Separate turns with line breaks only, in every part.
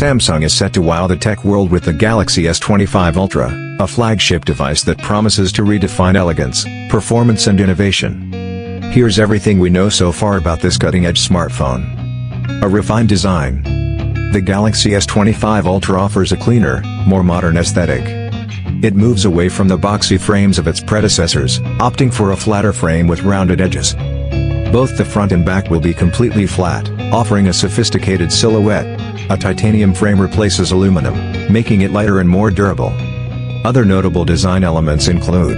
Samsung is set to wow the tech world with the Galaxy S25 Ultra, a flagship device that promises to redefine elegance, performance and innovation. Here's everything we know so far about this cutting-edge smartphone. A refined design. The Galaxy S25 Ultra offers a cleaner, more modern aesthetic. It moves away from the boxy frames of its predecessors, opting for a flatter frame with rounded edges. Both the front and back will be completely flat, offering a sophisticated silhouette. A titanium frame replaces aluminum, making it lighter and more durable. Other notable design elements include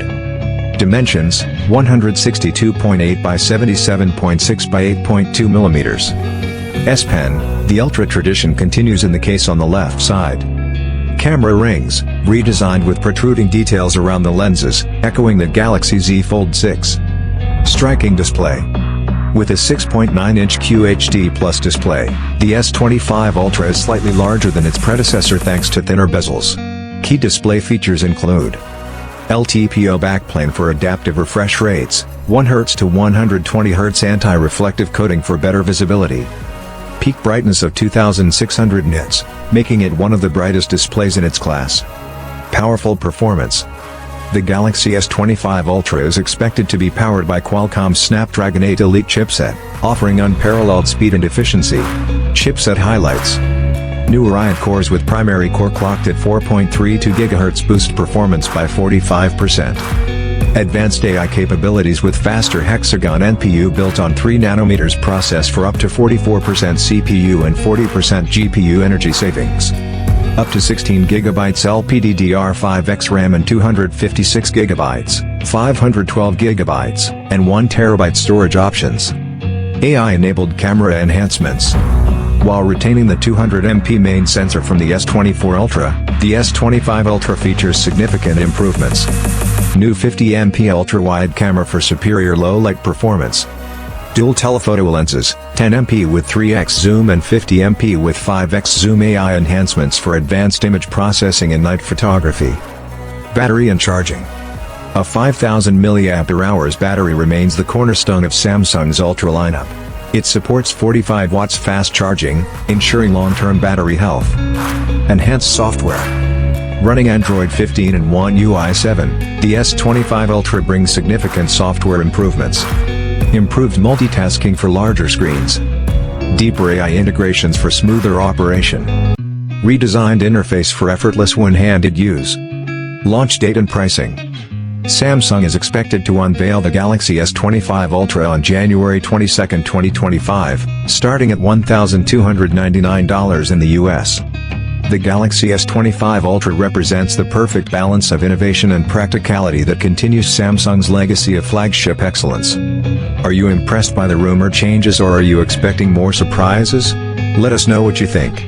dimensions: 162.8 by 77.6 by 8.2 millimeters. S Pen. The Ultra tradition continues in the case on the left side. Camera rings, redesigned with protruding details around the lenses, echoing the Galaxy Z Fold 6. Striking display. With a 6.9-inch QHD Plus display, the S25 Ultra is slightly larger than its predecessor thanks to thinner bezels. Key display features include LTPO backplane for adaptive refresh rates, 1 Hz to 120 Hz anti-reflective coating for better visibility. Peak brightness of 2600 nits, making it one of the brightest displays in its class. Powerful performance. The Galaxy S25 Ultra is expected to be powered by Qualcomm's Snapdragon 8 Elite chipset, offering unparalleled speed and efficiency. Chipset highlights. New Oryon cores with primary core clocked at 4.32 GHz boost performance by 45%. Advanced AI capabilities with faster hexagon NPU built on 3nm process for up to 44% CPU and 40% GPU energy savings. Up to 16 GB LPDDR5X RAM and 256 GB, 512 GB, and 1 TB storage options. AI-enabled camera enhancements. While retaining the 200MP main sensor from the S24 Ultra, the S25 Ultra features significant improvements. New 50MP ultra-wide camera for superior low-light performance. Dual telephoto lenses, 10MP with 3x zoom and 50MP with 5x zoom. AI enhancements for advanced image processing and night photography. Battery and charging. A 5000 mAh battery remains the cornerstone of Samsung's Ultra lineup. It supports 45 watts fast charging, ensuring long-term battery health. Enhanced software. Running Android 15 and One UI 7, the S25 Ultra brings significant software improvements. Improved multitasking for larger screens. Deeper AI integrations for smoother operation. Redesigned interface for effortless one-handed use. Launch date and pricing. Samsung is expected to unveil the Galaxy S25 Ultra on January 22, 2025, starting at $1,299 in the US. The Galaxy S25 Ultra represents the perfect balance of innovation and practicality that continues Samsung's legacy of flagship excellence. Are you impressed by the rumored changes or are you expecting more surprises? Let us know what you think.